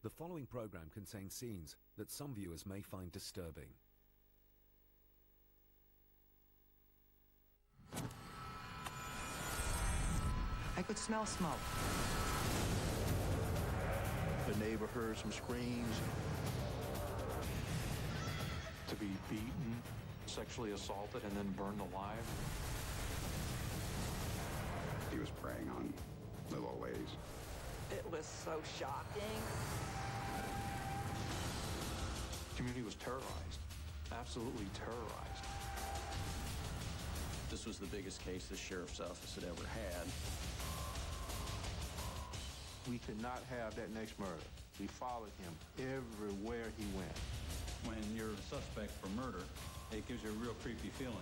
The following program contains scenes that some viewers may find disturbing. I could smell smoke. The neighbor heard some screams. To be beaten, sexually assaulted, and then burned alive. He was preying on little old ladies. It was so shocking. The community was terrorized, absolutely terrorized. This was the biggest case the sheriff's office had ever had. We could not have that next murder. We followed him everywhere he went. When you're a suspect for murder, it gives you a real creepy feeling.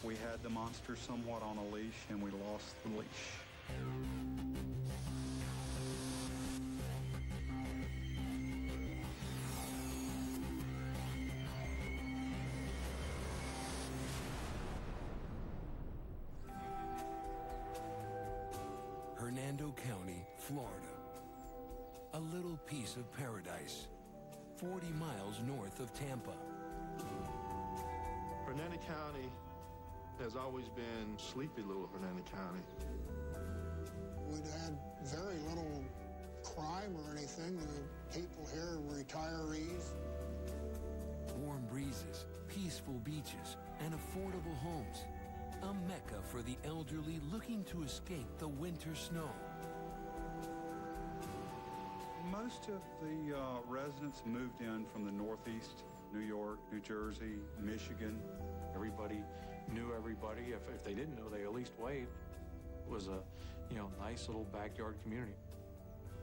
We had the monster somewhat on a leash, and we lost the leash. Hernando County, Florida. A little piece of paradise, 40 miles north of Tampa. Hernando County has always been sleepy little Hernando County. We'd had very little crime or anything. The people here were retirees. Warm breezes, peaceful beaches, and affordable homes. A mecca for the elderly looking to escape the winter snow. Most of the residents moved in from the Northeast, New York, New Jersey, Michigan. Everybody knew everybody. If they didn't know, they at least waved. It was a, nice little backyard community.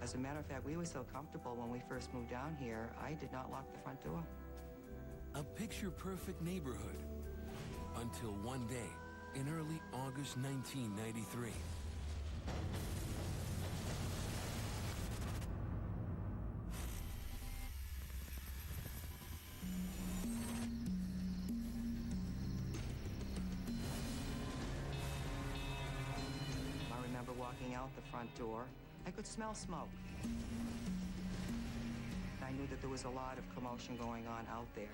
As a matter of fact, we were so comfortable when we first moved down here, I did not lock the front door. A picture-perfect neighborhood. Until one day, in early August 1993. I remember walking out the front door. I could smell smoke. I knew that there was a lot of commotion going on out there.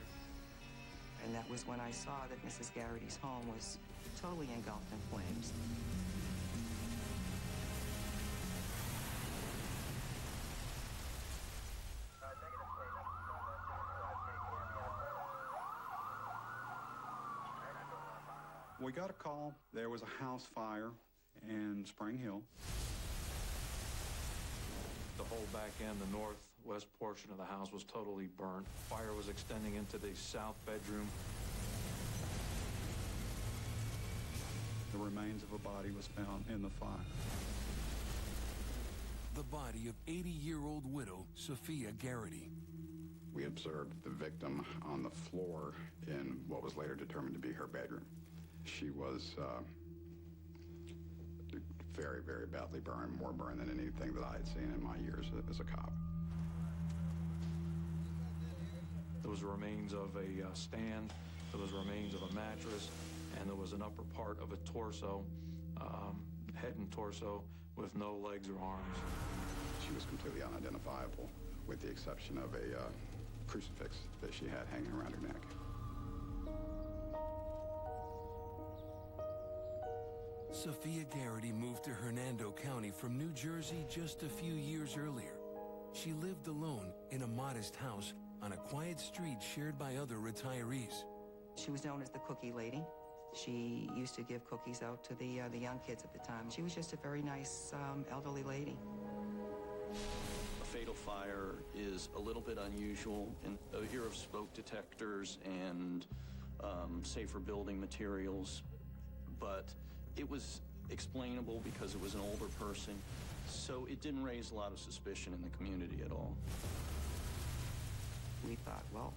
And that was when I saw that Mrs. Garrity's home was totally engulfed in flames. We got a call. There was a house fire in Spring Hill. The whole back end, the northwest portion of the house was totally burnt. Fire was extending into the south bedroom. The remains of a body was found in the fire. The body of 80-year-old widow Sophia Garrity. We observed the victim on the floor in what was later determined to be her bedroom. She was very, very badly burned, more burned than anything that I had seen in my years as a cop. There was remains of a stand, there was remains of a mattress, and there was an upper part of a torso, head and torso, with no legs or arms. She was completely unidentifiable, with the exception of a crucifix that she had hanging around her neck. Sophia Garrity moved to Hernando County from New Jersey just a few years earlier. She lived alone in a modest house on a quiet street shared by other retirees. She was known as the cookie lady. She used to give cookies out to the young kids at the time. She was just a very nice elderly lady. A fatal fire is a little bit unusual in the era of smoke detectors and safer building materials, but it was explainable because it was an older person, so it didn't raise a lot of suspicion in the community at all. We thought, well,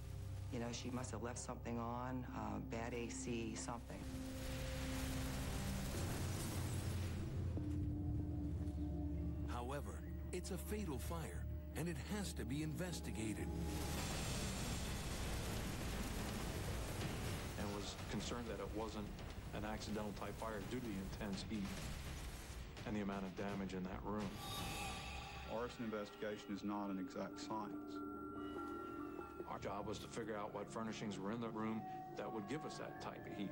she must have left something on, bad AC, something. However, it's a fatal fire, and it has to be investigated. And was concerned that it wasn't an accidental type fire due to the intense heat and the amount of damage in that room. Arson investigation is not an exact science. Our job was to figure out what furnishings were in the room that would give us that type of heat.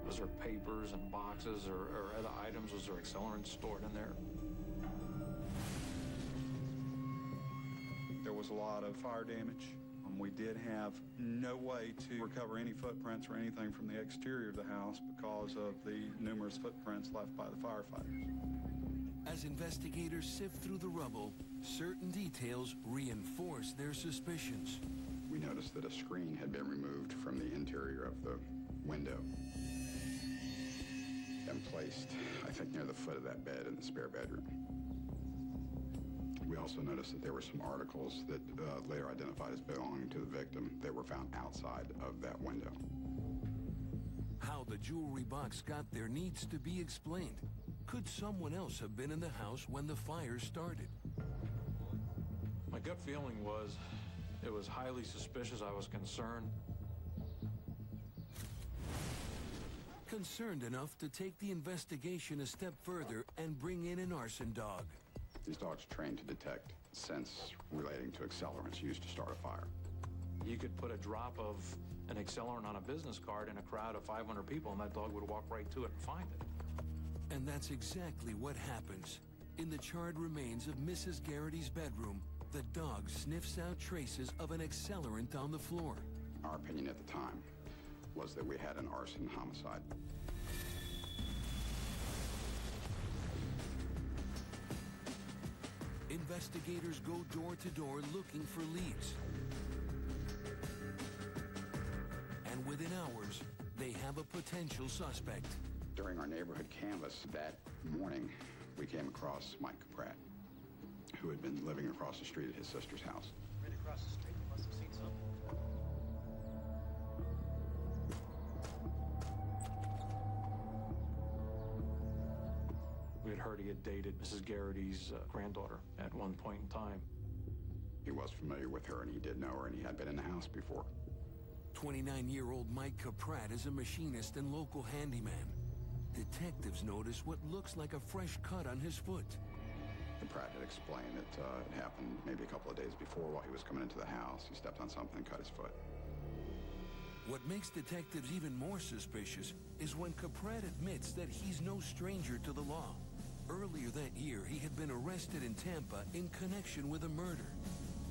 Was there papers and boxes or other items? Was there accelerants stored in there? There was a lot of fire damage. We did have no way to recover any footprints or anything from the exterior of the house because of the numerous footprints left by the firefighters. As investigators sift through the rubble, certain details reinforce their suspicions. We noticed that a screen had been removed from the interior of the window and placed, I think, near the foot of that bed in the spare bedroom. We also noticed that there were some articles that later identified as belonging to the victim that were found outside of that window. How the jewelry box got there needs to be explained. Could someone else have been in the house when the fire started? My gut feeling was it was highly suspicious. I was concerned. Concerned enough to take the investigation a step further and bring in an arson dog. These dogs are trained to detect scents relating to accelerants used to start a fire. You could put a drop of an accelerant on a business card in a crowd of 500 people, and that dog would walk right to it and find it. And that's exactly what happens. In the charred remains of Mrs. Garrity's bedroom, the dog sniffs out traces of an accelerant on the floor. Our opinion at the time was that we had an arson homicide. Investigators go door to door looking for leads. And within hours, they have a potential suspect. During our neighborhood canvass that morning, we came across Mike Pratt, who had been living across the street at his sister's house. Right across the street, you must have seen something. We had heard he had dated Mrs. Garrity's granddaughter at one point in time. He was familiar with her, and he did know her, and he had been in the house before. 29-year-old Mike Pratt is a machinist and local handyman. Detectives notice what looks like a fresh cut on his foot. The Pratt had explained that it happened maybe a couple of days before while he was coming into the house. He stepped on something and cut his foot. What makes detectives even more suspicious is when Pratt admits that he's no stranger to the law. Earlier that year, he had been arrested in Tampa in connection with a murder.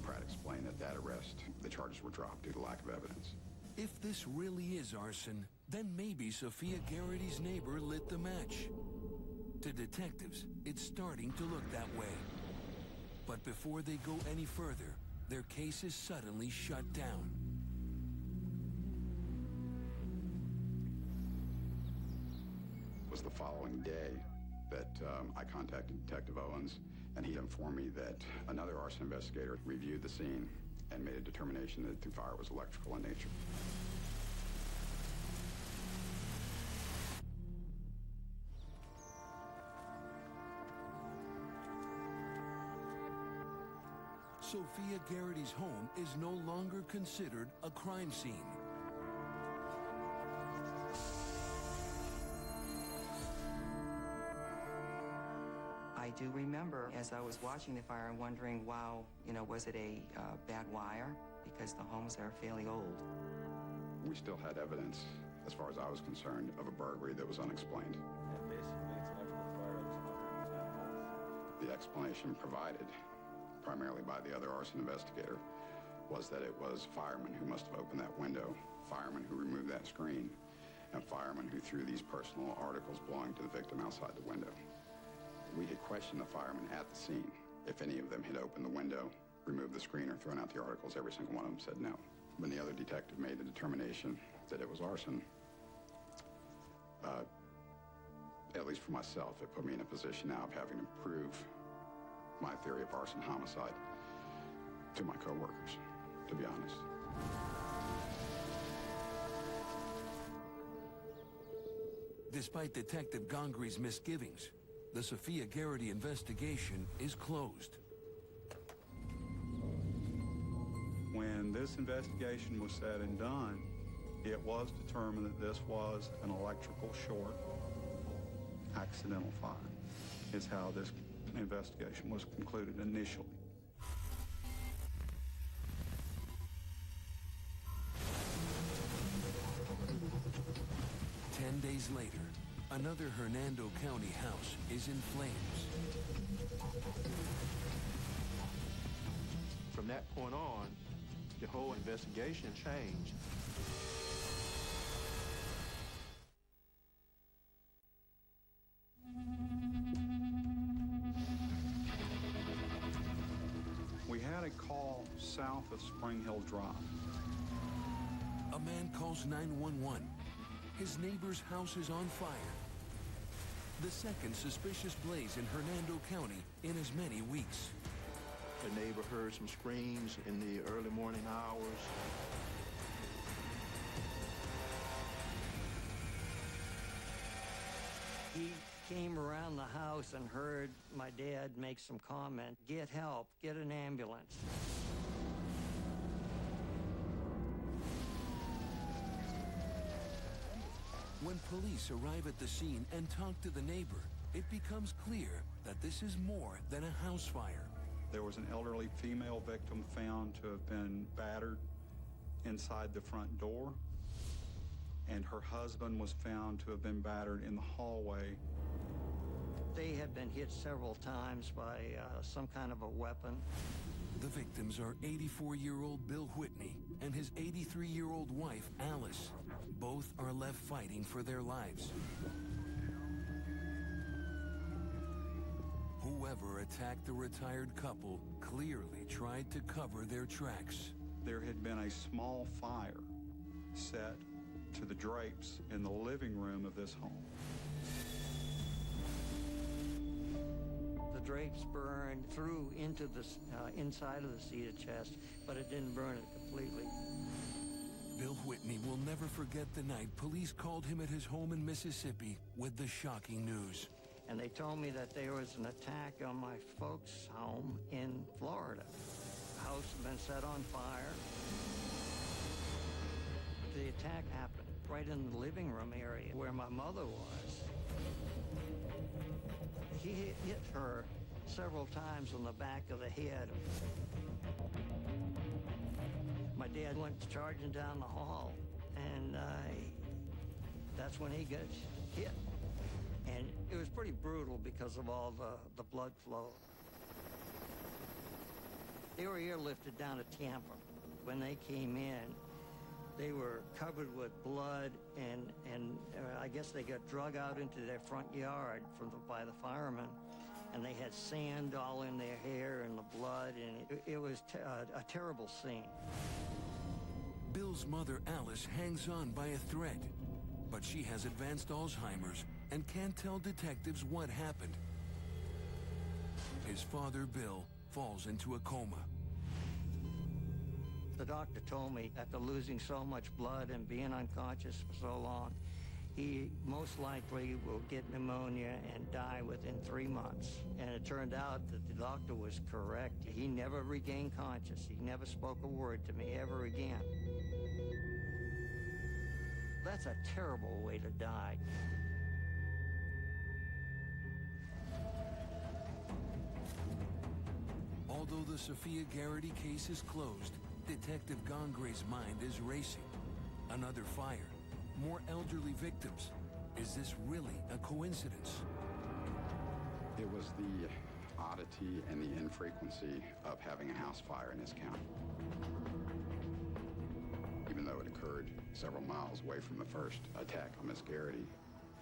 Pratt explained that that arrest, the charges were dropped due to lack of evidence. If this really is arson, then maybe Sophia Garrity's neighbor lit the match. To detectives, it's starting to look that way. But before they go any further, their case is suddenly shut down. It was the following day that I contacted Detective Owens, and he informed me that another arson investigator reviewed the scene and made a determination that the fire was electrical in nature. Sophia Garrity's home is no longer considered a crime scene. I do remember as I was watching the fire and wondering, wow, was it a bad wire? Because the homes are fairly old. We still had evidence, as far as I was concerned, of a burglary that was unexplained. And basically, it's electrical fire that was occurring in that house. The explanation provided, primarily by the other arson investigator, was that it was firemen who must have opened that window, firemen who removed that screen, and firemen who threw these personal articles belonging to the victim outside the window. We had questioned the firemen at the scene. If any of them had opened the window, removed the screen, or thrown out the articles, every single one of them said no. When the other detective made the determination that it was arson, at least for myself, it put me in a position now of having to prove my theory of arson homicide to my coworkers, to be honest. Despite Detective Gongri's misgivings, the Sophia Garrity investigation is closed. When this investigation was said and done, it was determined that this was an electrical short, accidental fire, is how this investigation was concluded initially. Days later, another Hernando County house is in flames. From that point on, the whole investigation changed. We had a call south of Spring Hill Drive. A man calls 911. His neighbor's house is on fire. The second suspicious blaze in Hernando County in as many weeks. The neighbor heard some screams in the early morning hours. He came around the house and heard my dad make some comment, "Get help, get an ambulance." When police arrive at the scene and talk to the neighbor, it becomes clear that this is more than a house fire. There was an elderly female victim found to have been battered inside the front door, and her husband was found to have been battered in the hallway. They had been hit several times by some kind of a weapon. The victims are 84-year-old Bill Whitney and his 83-year-old wife, Alice. Both are left fighting for their lives. Whoever attacked the retired couple clearly tried to cover their tracks. There had been a small fire set to the drapes in the living room of this home. The drapes burned through into the inside of the cedar chest, but it didn't burn it completely. Bill Whitney will never forget the night police called him at his home in Mississippi with the shocking news. And they told me that there was an attack on my folks' home in Florida. The house had been set on fire. The attack happened right in the living room area where my mother was. He hit her several times on the back of the head. My dad went charging down the hall, and that's when he got hit. And it was pretty brutal because of all the blood flow. They were airlifted down to Tampa. When they came in, they were covered with blood, and I guess they got drug out into their front yard by the firemen, and they had sand all in their hair and the blood, and it was a terrible scene. Bill's mother, Alice, hangs on by a thread, but she has advanced Alzheimer's and can't tell detectives what happened. His father, Bill, falls into a coma. The doctor told me after losing so much blood and being unconscious for so long, he most likely will get pneumonia and die within 3 months. And it turned out that the doctor was correct. He never regained consciousness. He never spoke a word to me ever again. That's a terrible way to die. Although the Sophia Garrity case is closed, Detective Gongre's mind is racing. Another fire, more elderly victims. Is this really a coincidence? It was the oddity and the infrequency of having a house fire in this county. Even though it occurred several miles away from the first attack on Miss Garrity,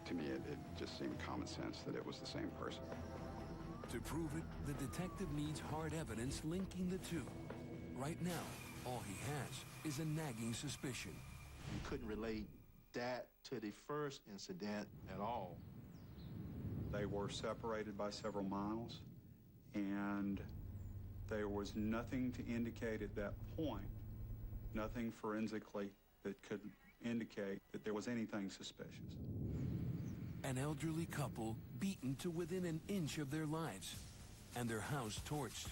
to me it just seemed common sense that it was the same person. To prove it, the detective needs hard evidence linking the two. Right now, all he has is a nagging suspicion. You couldn't relate that to the first incident at all. They were separated by several miles, and there was nothing to indicate at that point, nothing forensically that could indicate that there was anything suspicious. An elderly couple beaten to within an inch of their lives, and their house torched.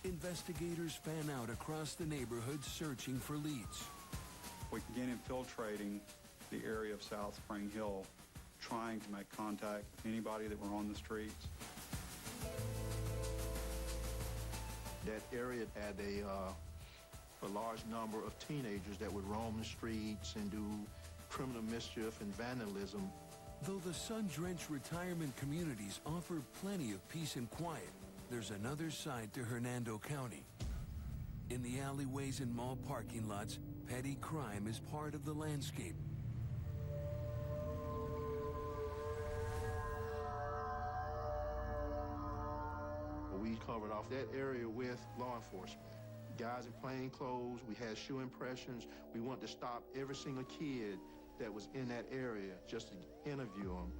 Investigators fan out across the neighborhood searching for leads. We began infiltrating the area of South Spring Hill, trying to make contact with anybody that were on the streets. That area had a large number of teenagers that would roam the streets and do criminal mischief and vandalism. Though the sun-drenched retirement communities offer plenty of peace and quiet, there's another side to Hernando County. In the alleyways and mall parking lots, petty crime is part of the landscape. We covered off that area with law enforcement. Guys in plain clothes, we had shoe impressions. We wanted to stop every single kid that was in that area just to interview them.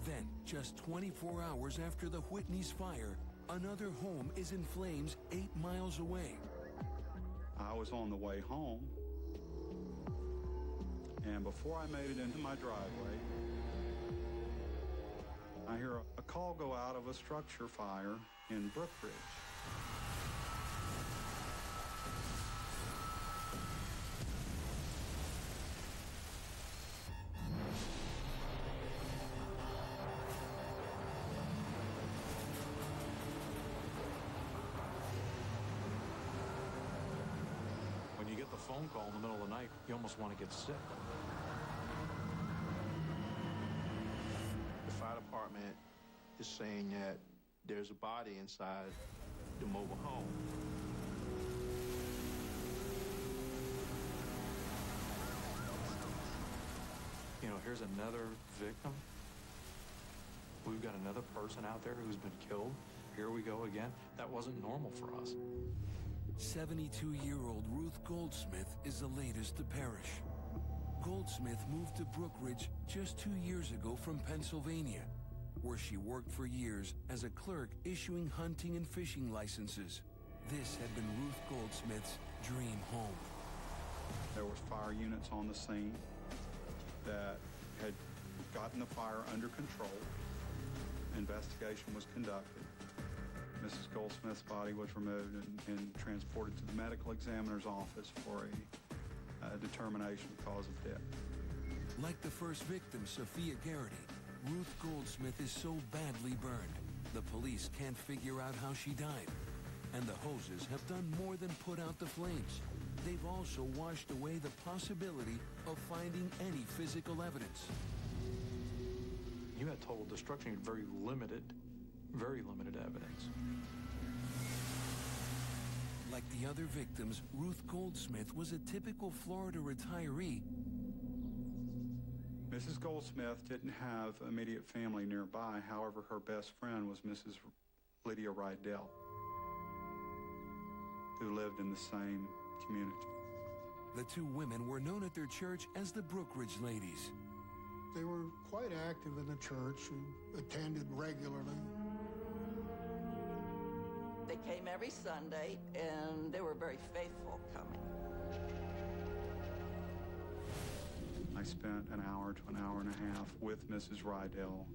Then, just 24 hours after the Whitney's fire, another home is in flames 8 miles away. I was on the way home, and before I made it into my driveway, I hear a call go out of a structure fire in Brookridge. When you get the phone call in the middle of the night, you almost want to get sick. The fire department is saying that there's a body inside the mobile home. You know, here's another victim. We've got another person out there who's been killed. Here we go again. That wasn't normal for us. 72-year-old Ruth Goldsmith is the latest to perish. Goldsmith moved to Brookridge just 2 years ago from Pennsylvania, where she worked for years as a clerk issuing hunting and fishing licenses. This had been Ruth Goldsmith's dream home. There was fire units on the scene that had gotten the fire under control. Investigation was conducted. Mrs. Goldsmith's body was removed and transported to the medical examiner's office for a determination of cause of death. Like the first victim, Sophia Garrity, Ruth Goldsmith is so badly burned, the police can't figure out how she died. And the hoses have done more than put out the flames. They've also washed away the possibility of finding any physical evidence. You had total destruction, you had very limited evidence. Like the other victims, Ruth Goldsmith was a typical Florida retiree. Mrs. Goldsmith didn't have immediate family nearby. However, her best friend was Mrs. Lydia Rydell, who lived in the same community. The two women were known at their church as the Brookridge Ladies. They were quite active in the church and attended regularly. They came every Sunday, and they were very faithful coming. I spent an hour to an hour and a half with Mrs. Rydell,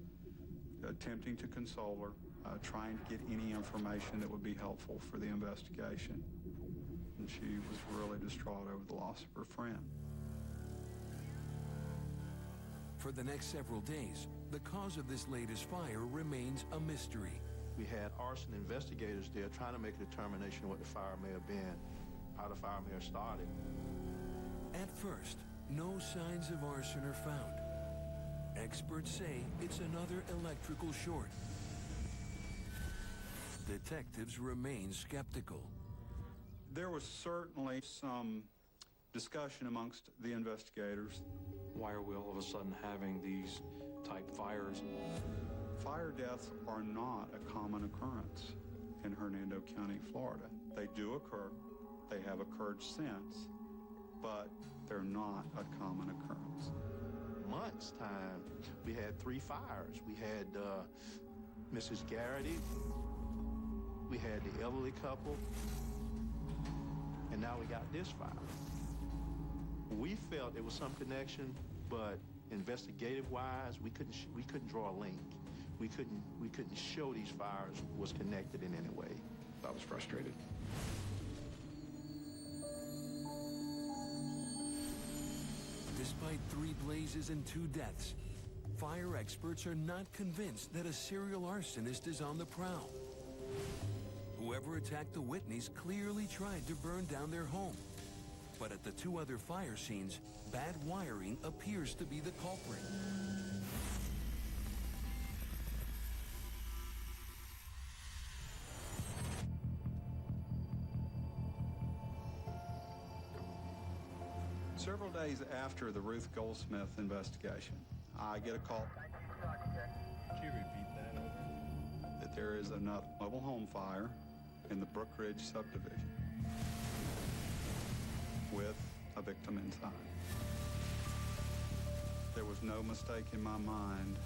attempting to console her, trying to get any information that would be helpful for the investigation. And she was really distraught over the loss of her friend. For the next several days, the cause of this latest fire remains a mystery. We had arson investigators there trying to make a determination of what the fire may have been, how the fire may have started. At first, no signs of arson are found. Experts say it's another electrical short. Detectives remain skeptical. There was certainly some discussion amongst the investigators. Why are we all of a sudden having these type fires? Fire deaths are not a common occurrence in Hernando County, Florida. They do occur. They have occurred since, but they're not a common occurrence. Months time, we had 3 fires. We had Mrs. Garrity, we had the elderly couple, and now we got this fire. We felt there was some connection, but investigative-wise, we couldn't draw a link. We couldn't show these fires was connected in any way. I was frustrated. Despite 3 blazes and 2 deaths, fire experts are not convinced that a serial arsonist is on the prowl. Whoever attacked the Whitneys clearly tried to burn down their home. But at the two other fire scenes, bad wiring appears to be the culprit. Several days after the Ruth Goldsmith investigation, I get a call. Could you repeat that over? That there is a mobile home fire in the Brook Ridge subdivision with a victim inside. There was no mistake in my mind.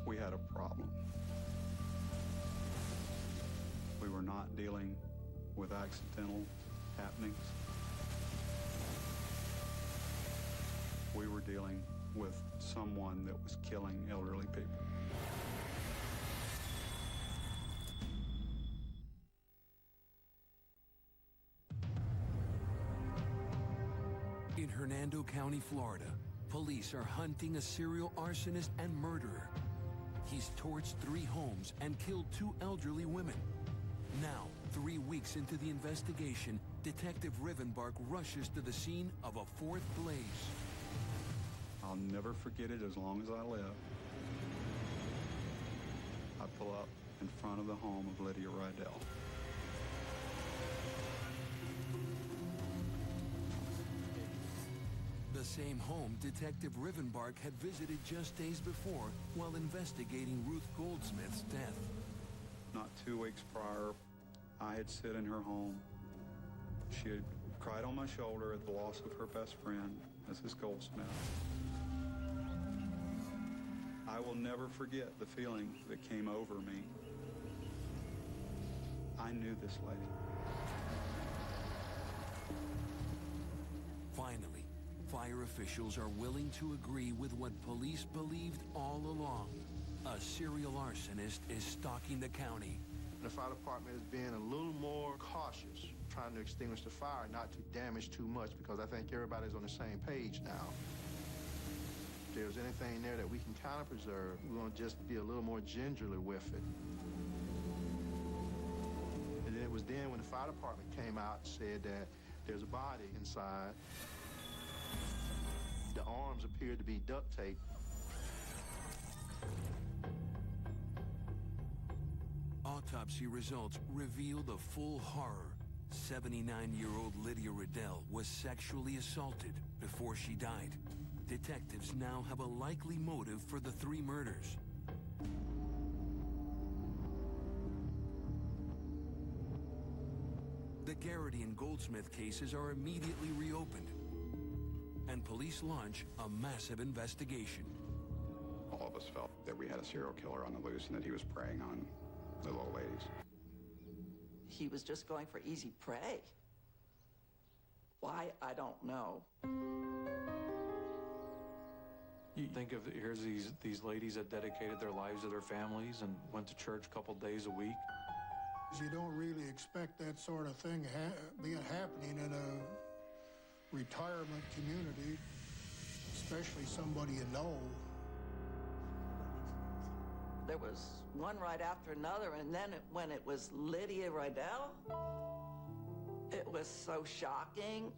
We had a problem. We were not dealing with accidental happenings. We were dealing with someone that was killing elderly people. In Hernando County, Florida, police are hunting a serial arsonist and murderer. He's torched 3 homes and killed 2 elderly women. Now, 3 weeks into the investigation, Detective Rivenbark rushes to the scene of a 4th blaze. I'll never forget it as long as I live. I pull up in front of the home of Lydia Rydell. The same home Detective Rivenbark had visited just days before while investigating Ruth Goldsmith's death. Not 2 weeks prior, I had sit in her home. She had cried on my shoulder at the loss of her best friend, Mrs. Goldsmith. I will never forget the feeling that came over me. I knew this lady. Finally, fire officials are willing to agree with what police believed all along. A serial arsonist is stalking the county. The fire department is being a little more cautious, trying to extinguish the fire, not to damage too much, because I think everybody's on the same page now. If there's anything there that we can kind of preserve, we're going to just be a little more gingerly with it. And then it was then when the fire department came out and said that there's a body inside. The arms appeared to be duct tape. Autopsy results reveal the full horror. 79-year-old Lydia Rydell was sexually assaulted before she died. Detectives now have a likely motive for the 3 murders. The Garrity and Goldsmith cases are immediately reopened, and police launch a massive investigation. All of us felt that we had a serial killer on the loose and that he was preying on little old ladies. He was just going for easy prey. Why, I don't know. You think of, here's these ladies that dedicated their lives to their families and went to church a couple days a week. You don't really expect that sort of thing happening in a retirement community, especially somebody you know. There was one right after another, and then when it was Lydia Rydell, it was so shocking.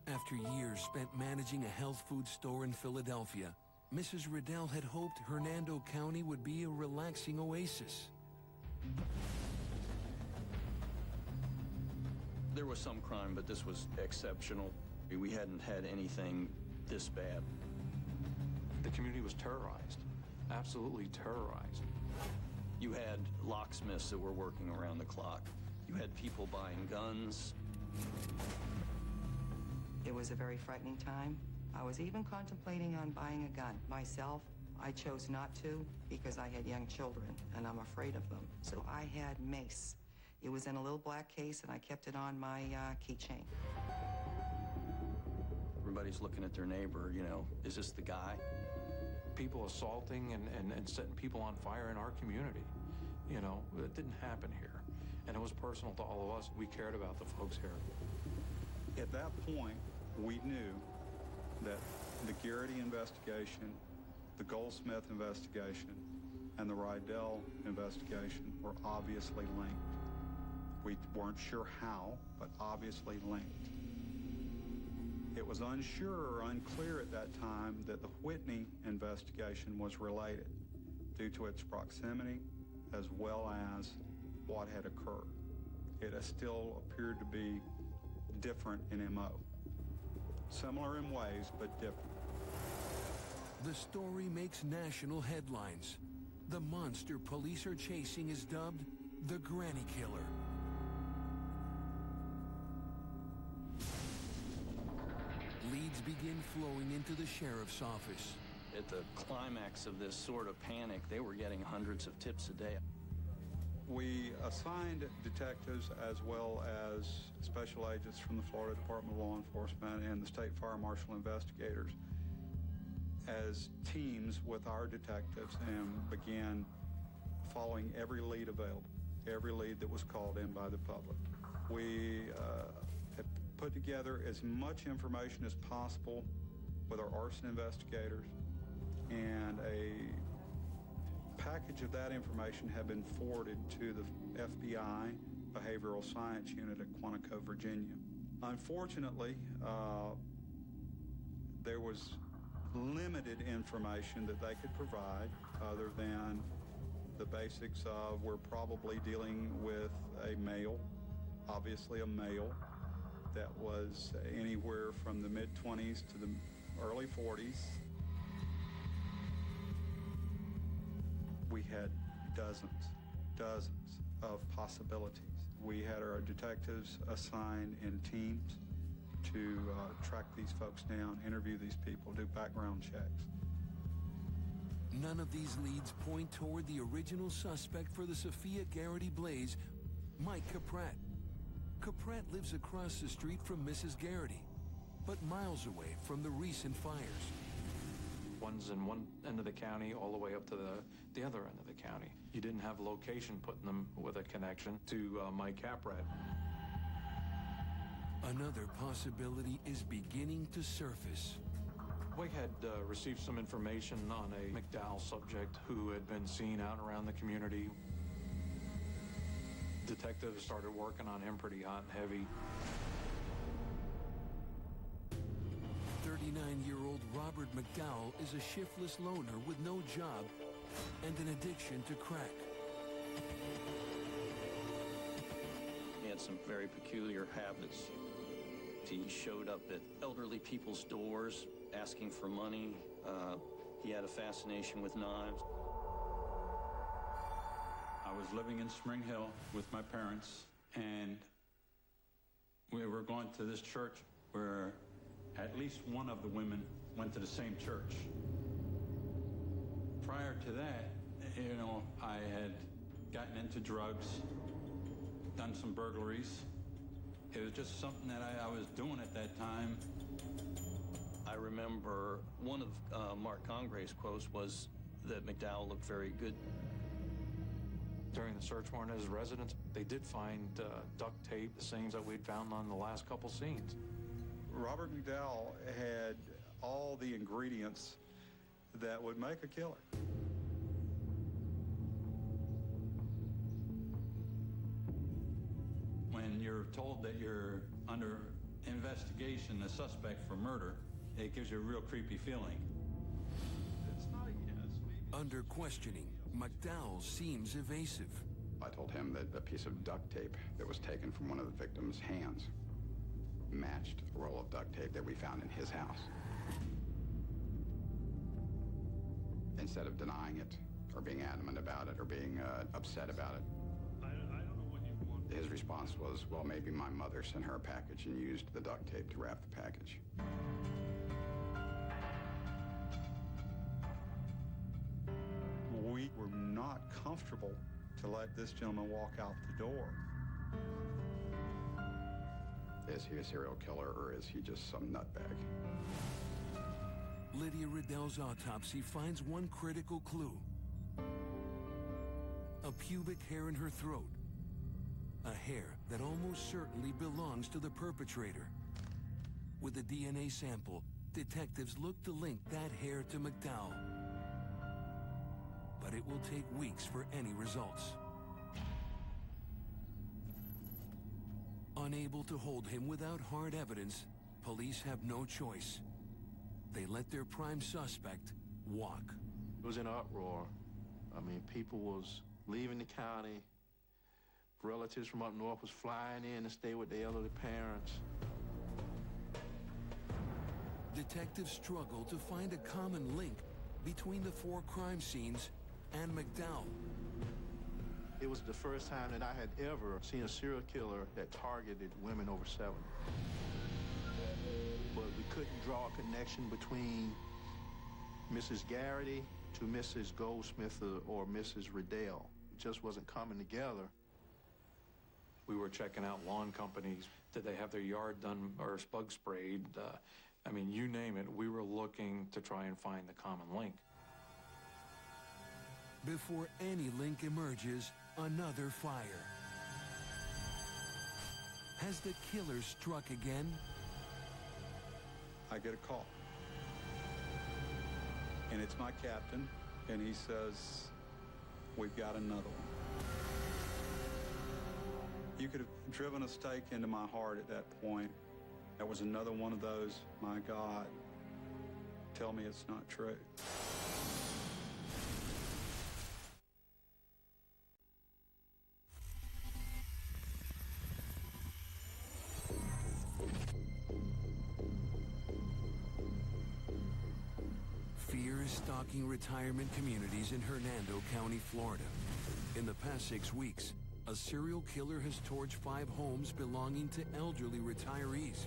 After years spent managing a health food store in Philadelphia, Mrs. Rydell had hoped Hernando County would be a relaxing oasis. There was some crime, but this was exceptional. We hadn't had anything this bad. The community was terrorized, absolutely terrorized. You had locksmiths that were working around the clock. You had people buying guns. It was a very frightening time. I was even contemplating on buying a gun. Myself, I chose not to because I had young children and I'm afraid of them. So I had mace. It was in a little black case and I kept it on my keychain. Everybody's looking at their neighbor, you know, is this the guy? People assaulting and setting people on fire in our community. You know, it didn't happen here. And it was personal to all of us. We cared about the folks here. At that point, we knew that the Garrity investigation, the Goldsmith investigation, and the Rydell investigation were obviously linked. We weren't sure how, but obviously linked. It was unsure or unclear at that time that the Whitney investigation was related due to its proximity as well as what had occurred. It still appeared to be different in MO. Similar in ways, but different. The story makes national headlines. The monster police are chasing is dubbed the Granny Killer. Leads begin flowing into the sheriff's office. At the climax of this sort of panic, they were getting hundreds of tips a day. We assigned detectives as well as special agents from the Florida Department of Law Enforcement and the State Fire Marshal investigators as teams with our detectives and began following every lead available, every lead that was called in by the public. We have put together as much information as possible with our arson investigators, and a package of that information had been forwarded to the FBI Behavioral Science Unit at Quantico, Virginia. Unfortunately, there was limited information that they could provide other than the basics of we're probably dealing with a male, obviously a male, that was anywhere from the mid-20s to the early 40s. We had dozens of possibilities. We had our detectives assigned in teams to track these folks down, interview these people, do background checks. None of these leads point toward the original suspect for the Sophia Garrity blaze, Mike Caprat. Caprat lives across the street from Mrs. Garrity, but miles away from the recent fires. One's in one end of the county all the way up to the other end of the county. You didn't have location putting them with a connection to Mike Caprat. Another possibility is beginning to surface. We had received some information on a McDowell subject who had been seen out around the community. Detectives started working on him pretty hot and heavy. 39-year-old Robert McDowell is a shiftless loner with no job and an addiction to crack. He had some very peculiar habits. He showed up at elderly people's doors asking for money. He had a fascination with knives. I was living in Spring Hill with my parents, and we were going to this church where at least one of the women went to the same church. Prior to that, I had gotten into drugs, done some burglaries. It was just something that I was doing at that time. I remember one of Mark Congre's quotes was that McDowell looked very good. During the search warrant at his residence, they did find duct tape, the same that we'd found on the last couple scenes. Robert McDowell had all the ingredients that would make a killer. When you're told that you're under investigation, a suspect for murder, it gives you a real creepy feeling. It's not a yes. Under questioning, McDowell seems evasive. I told him that a piece of duct tape that was taken from one of the victim's hands matched a roll of duct tape that we found in his house. Instead of denying it, or being adamant about it, or being upset about it, I don't know what you want. his response was, well, maybe my mother sent her a package and used the duct tape to wrap the package. We were not comfortable to let this gentleman walk out the door. Is he a serial killer, or is he just some nutbag? Lydia Riddell's autopsy finds one critical clue. A pubic hair in her throat. A hair that almost certainly belongs to the perpetrator. With a DNA sample, detectives look to link that hair to McDowell. But but it will take weeks for any results. Unable to hold him without hard evidence, police have no choice. They let their prime suspect walk. It was an uproar. I mean, people was leaving the county. Relatives from up north was flying in to stay with their elderly parents. Detectives struggle to find a common link between the 4 crime scenes and McDowell. It was the first time that I had ever seen a serial killer that targeted women over 70. But we couldn't draw a connection between Mrs. Garrity to Mrs. Goldsmith or Mrs. Riddell. It just wasn't coming together. We were checking out lawn companies. Did they have their yard done or bug sprayed? I mean, you name it, we were looking to try and find the common link. Before any link emerges, another fire. Has the killer struck again? I get a call. And it's my captain, and he says, we've got another one. You could have driven a stake into my heart at that point. That was another one of those, my God, tell me it's not true. Fear is stalking retirement communities in Hernando County, Florida. In the past 6 weeks, a serial killer has torched 5 homes belonging to elderly retirees.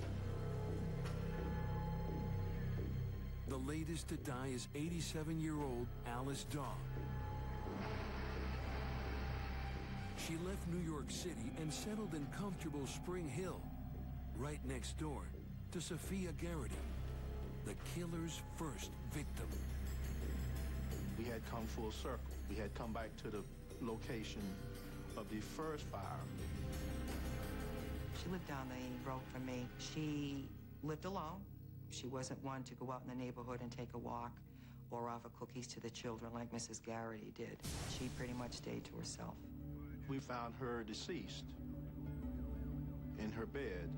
The latest to die is 87-year-old Alice Daw. She left New York City and settled in comfortable Spring Hill, right next door to Sophia Garrity, the killer's first victim. We had come full circle. We had come back to the location of the first fire. She lived down the road from me. She lived alone. She wasn't one to go out in the neighborhood and take a walk or offer cookies to the children like Mrs. Garrity did. She pretty much stayed to herself. We found her deceased in her bed.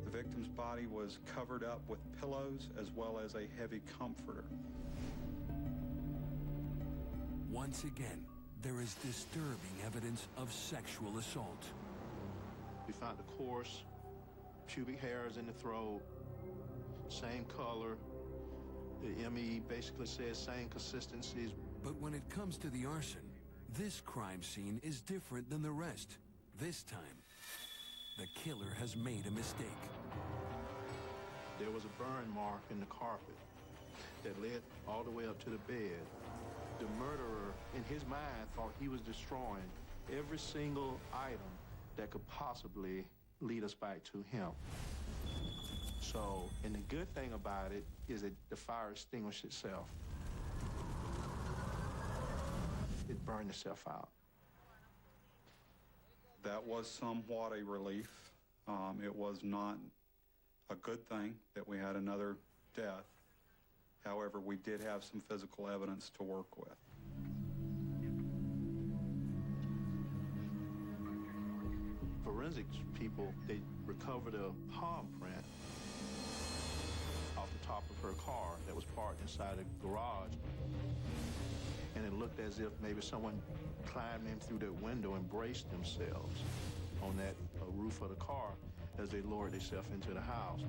The victim's body was covered up with pillows as well as a heavy comforter. Once again, there is disturbing evidence of sexual assault. We found the coarse pubic hairs in the throat, same color. The ME basically says same consistencies. But when it comes to the arson, this crime scene is different than the rest. This time, the killer has made a mistake. There was a burn mark in the carpet that led all the way up to the bed. The murderer, in his mind, thought he was destroying every single item that could possibly lead us back to him. So, and the good thing about it is that the fire extinguished itself. It burned itself out. That was somewhat a relief. It was not a good thing that we had another death. However, we did have some physical evidence to work with. Forensics people, they recovered a palm print off the top of her car that was parked inside a garage. And it looked as if maybe someone climbed in through that window and braced themselves on that roof of the car as they lowered themselves into the house.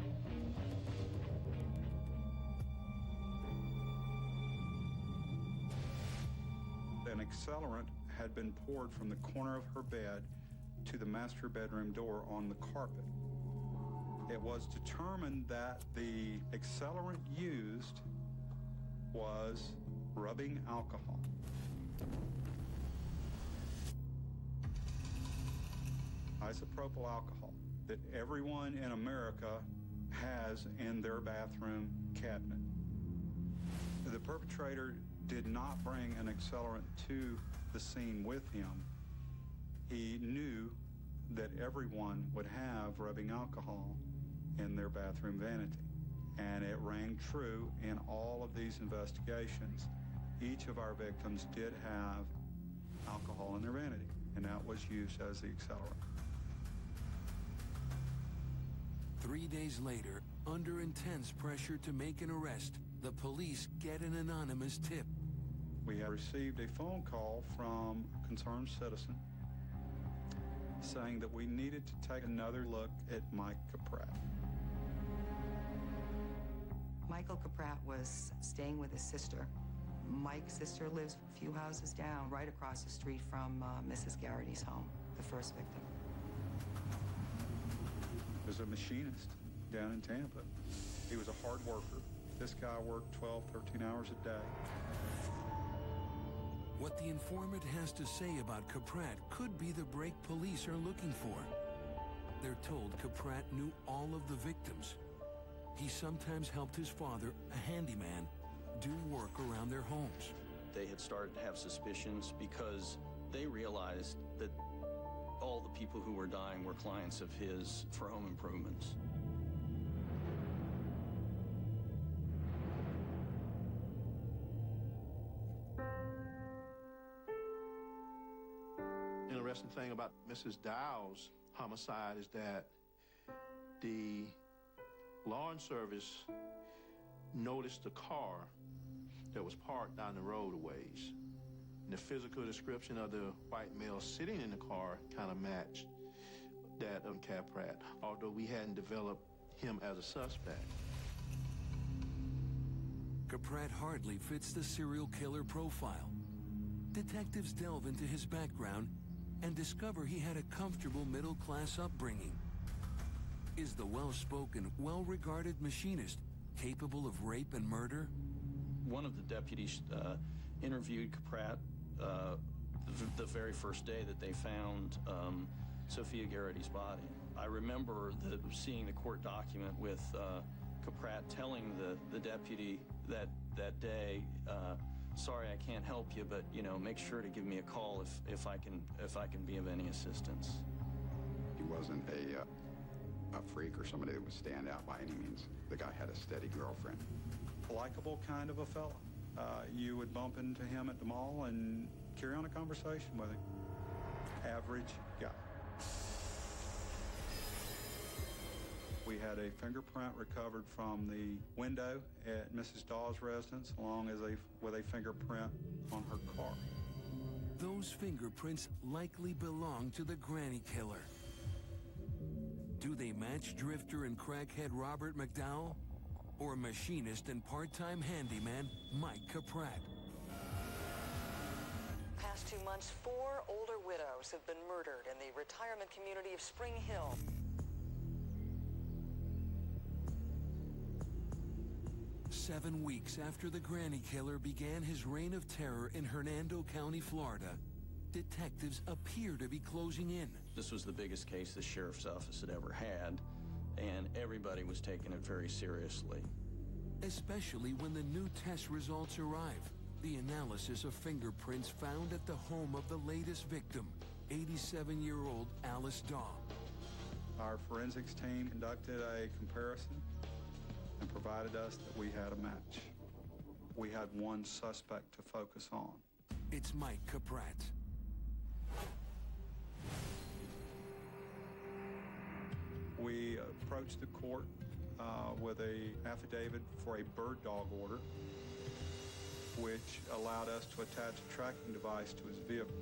An accelerant had been poured from the corner of her bed to the master bedroom door on the carpet. It was determined that the accelerant used was rubbing alcohol. Isopropyl alcohol that everyone in America has in their bathroom cabinet. The perpetrator did not bring an accelerant to the scene with him. He knew that everyone would have rubbing alcohol in their bathroom vanity. And it rang true in all of these investigations. Each of our victims did have alcohol in their vanity, and that was used as the accelerant. 3 days later, under intense pressure to make an arrest, the police get an anonymous tip. We have received a phone call from a concerned citizen saying that we needed to take another look at Mike Caprat. Michael Caprat was staying with his sister. Mike's sister lives a few houses down, right across the street from Mrs. Garrity's home, the first victim. He was a machinist down in Tampa. He was a hard worker. This guy worked 12, 13 hours a day. What the informant has to say about Caprat could be the break police are looking for. They're told Caprat knew all of the victims. He sometimes helped his father, a handyman, do work around their homes. They had started to have suspicions because they realized that all the people who were dying were clients of his for home improvements. The interesting thing about Mrs. Dow's homicide is that the lawn service noticed a car that was parked down the road a ways. And the physical description of the white male sitting in the car kind of matched that of Caprat, although we hadn't developed him as a suspect. Caprat hardly fits the serial killer profile. Detectives delve into his background and discover he had a comfortable middle-class upbringing. Is the well-spoken, well-regarded machinist capable of rape and murder? One of the deputies interviewed Caprat the very first day that they found Sophia Garrity's body. I remember seeing the court document with Caprat telling the deputy that day, sorry, I can't help you, but make sure to give me a call if I can be of any assistance. He wasn't a freak or somebody that would stand out by any means. The guy had a steady girlfriend. Likeable kind of a fella. You would bump into him at the mall and carry on a conversation with him. Average guy. We had a fingerprint recovered from the window at Mrs. Dawes' residence, along with a fingerprint on her car. Those fingerprints likely belong to the granny killer. Do they match drifter and crackhead Robert McDowell? Or machinist and part-time handyman Mike Caprat? Past 2 months, 4 older widows have been murdered in the retirement community of Spring Hill. Seven weeks after the granny killer began his reign of terror in Hernando County, Florida, detectives appear to be closing in. This was the biggest case the sheriff's office had ever had, and everybody was taking it very seriously. Especially when the new test results arrive. The analysis of fingerprints found at the home of the latest victim, 87-year-old Alice Daw. Our forensics team conducted a comparison and provided us that we had a match. We had one suspect to focus on. It's Mike Caprat. We approached the court with an affidavit for a bird dog order, which allowed us to attach a tracking device to his vehicle.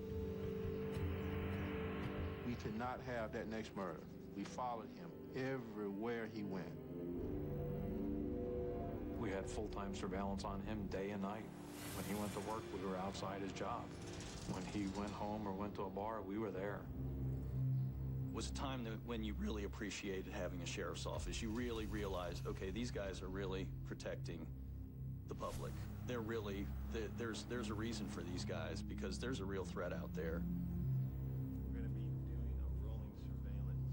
We could not have that next murder. We followed him everywhere he went. We had full-time surveillance on him day and night. When he went to work, we were outside his job. When he went home or went to a bar, we were there. It was a time when you really appreciated having a sheriff's office. You really realized, okay, these guys are really protecting the public. They're really, there's a reason for these guys because there's a real threat out there. We're going to be doing a rolling surveillance.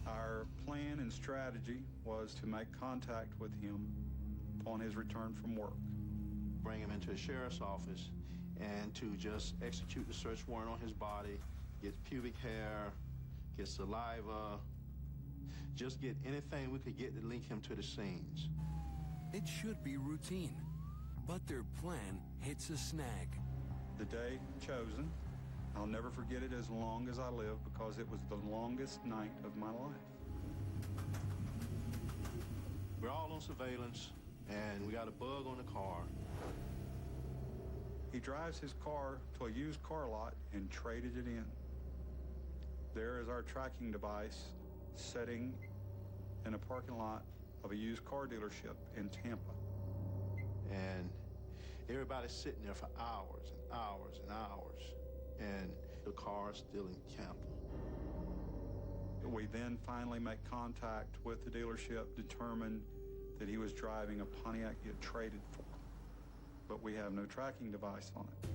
Our plan and strategy was to make contact with him upon his return from work. Bring him into the sheriff's office and to just execute the search warrant on his body, get pubic hair, get saliva, just get anything we could get to link him to the scenes. It should be routine, but their plan hits a snag. The day chosen, I'll never forget it as long as I live because it was the longest night of my life. We're all on surveillance, and we got a bug on the car. He drives his car to a used car lot and traded it in. There is our tracking device sitting in a parking lot of a used car dealership in Tampa. And everybody's sitting there for hours and hours and hours, and the car's still in Tampa. We then finally make contact with the dealership, determine that he was driving a Pontiac he had traded for, but we have no tracking device on it.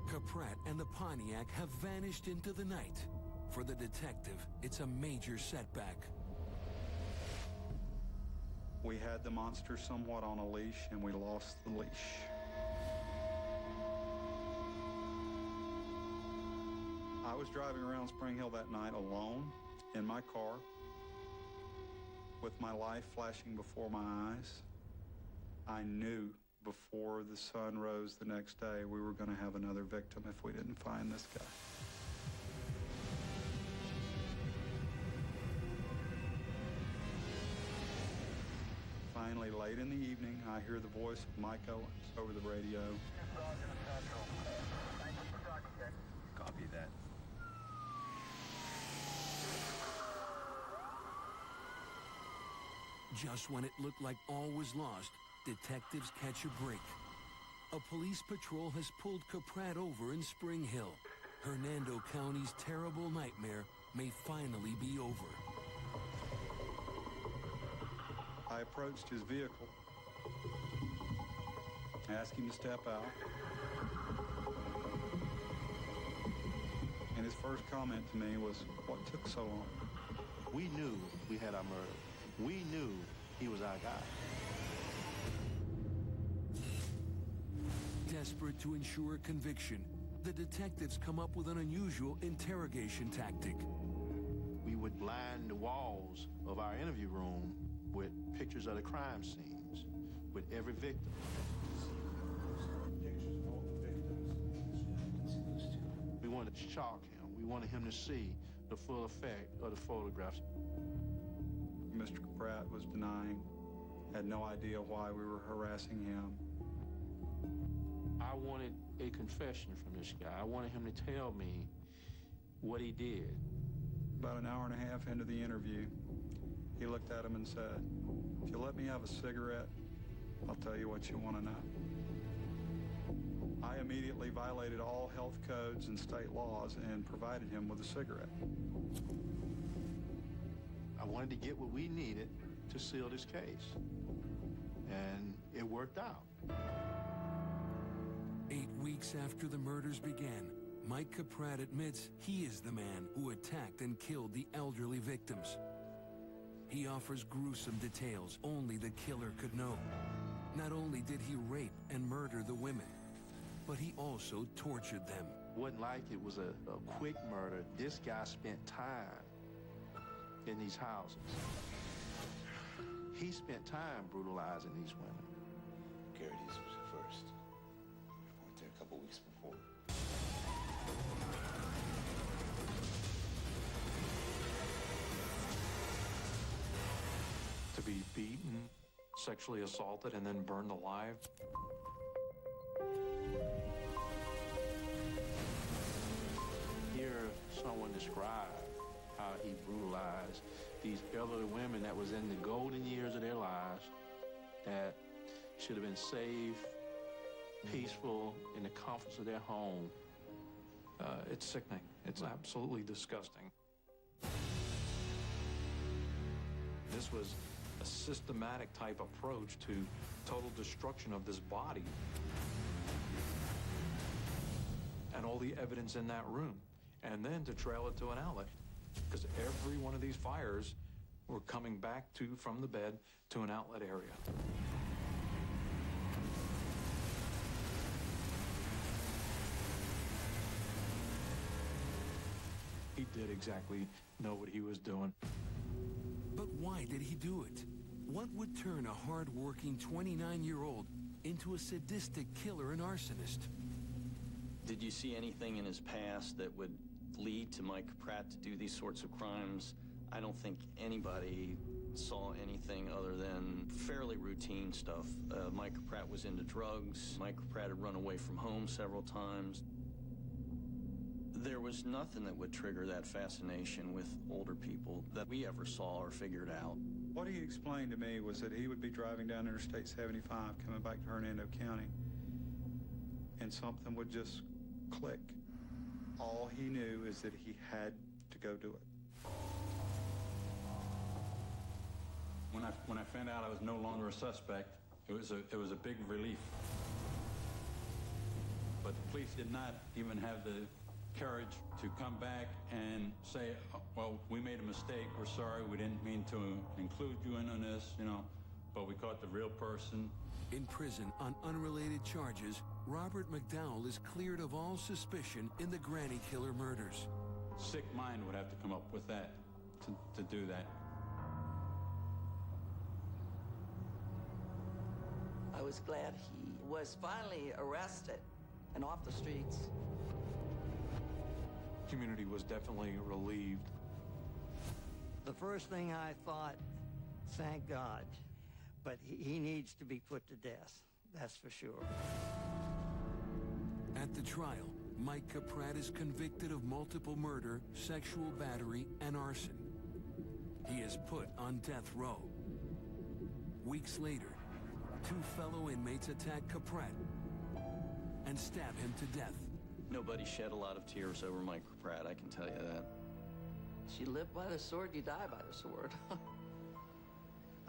Caprat and the Pontiac have vanished into the night. For the detective, it's a major setback. We had the monster somewhat on a leash, and we lost the leash. I was driving around Spring Hill that night alone in my car with my life flashing before my eyes. I knew before the sun rose the next day we were going to have another victim if we didn't find this guy. Finally, late in the evening, I hear the voice of Mike Owens over the radio. Copy that. Just when it looked like all was lost, detectives catch a break. A police patrol has pulled Caprat over in Spring Hill. Hernando County's terrible nightmare may finally be over. I approached his vehicle, asked him to step out, and his first comment to me was, "What took so long?" We knew we had our murder. We knew he was our guy. Desperate to ensure conviction, the detectives come up with an unusual interrogation tactic. We would line the walls of our interview room with pictures of the crime scenes, with every victim. We wanted to shock him. We wanted him to see the full effect of the photographs. Mr. Caprat was denying, had no idea why we were harassing him. I wanted a confession from this guy. I wanted him to tell me what he did. About an hour and a half into the interview, he looked at him and said, "If you let me have a cigarette, I'll tell you what you want to know." I immediately violated all health codes and state laws and provided him with a cigarette. I wanted to get what we needed to seal this case, and it worked out. 8 weeks after the murders began, Mike Caprat admits he is the man who attacked and killed the elderly victims. He offers gruesome details only the killer could know. Not only did he rape and murder the women, but he also tortured them. Wasn't like it was a quick murder. This guy spent time in these houses. He spent time brutalizing these women. Garrity's was the first. We went there a couple weeks before. To be beaten, sexually assaulted, and then burned alive. Hear someone describe how he brutalized these elderly women that was in the golden years of their lives, that should have been safe, peaceful, in the comforts of their home. It's sickening. It's absolutely disgusting. This was a systematic type approach to total destruction of this body. And all the evidence in that room. And then to trail it to an outlet. Because every one of these fires were coming back from the bed to an outlet area. He he did exactly know what he was doing. But why did he do it? What would turn a hard-working 29-year-old into a sadistic killer and arsonist? Did you see anything in his past that would lead to Mike Pratt to do these sorts of crimes? I don't think anybody saw anything other than fairly routine stuff. Mike Pratt was into drugs. Mike Pratt had run away from home several times. There was nothing that would trigger that fascination with older people that we ever saw or figured out. What he explained to me was that he would be driving down Interstate 75 coming back to Hernando County, and something would just click. All he knew is that he had to go do it. When I found out I was no longer a suspect, it was a big relief. But the police did not even have the courage to come back and say, well, we made a mistake, we're sorry, we didn't mean to include you in on this, you know, but we caught the real person. In prison on unrelated charges, Robert McDowell is cleared of all suspicion in the Granny Killer murders. Sick mind would have to come up with that, to do that. I was glad he was finally arrested and off the streets. Community was definitely relieved. The first thing I thought, thank God, but he needs to be put to death, that's for sure. At the trial, Mike Pratt is convicted of multiple murder, sexual battery, and arson. He is put on death row. Weeks later, 2 fellow inmates attack Pratt and stab him to death. Nobody shed a lot of tears over Mike Pratt, I can tell you that. You live by the sword, you die by the sword.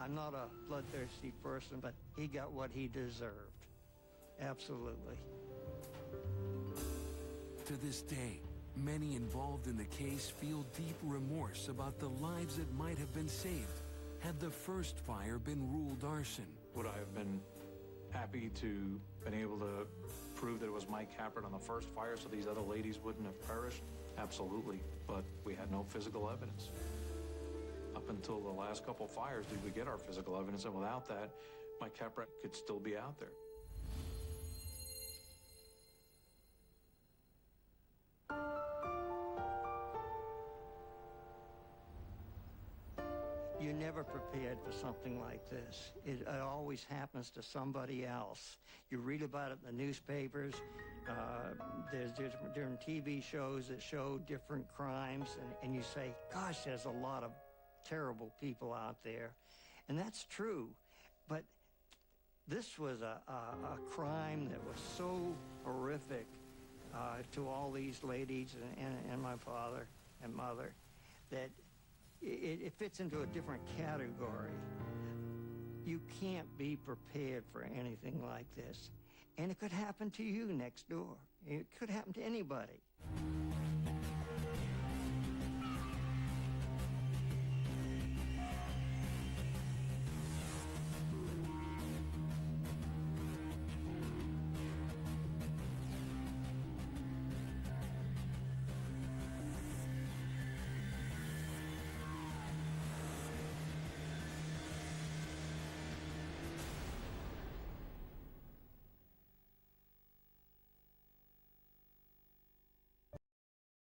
I'm not a bloodthirsty person, but he got what he deserved. Absolutely. To this day, many involved in the case feel deep remorse about the lives that might have been saved had the first fire been ruled arson. Would I have been happy to been able to prove that it was Mike Capron on the first fire so these other ladies wouldn't have perished? Absolutely, but we had no physical evidence. Up until the last couple fires did we get our physical evidence, and without that, Mike Capron could still be out there. You're never prepared for something like this. It always happens to somebody else. You read about it in the newspapers. There's different TV shows that show different crimes, and you say, gosh, there's a lot of terrible people out there. And that's true. But this was a crime that was so horrific to all these ladies and my father and mother that it fits into a different category. You can't be prepared for anything like this. And it could happen to you next door. It could happen to anybody.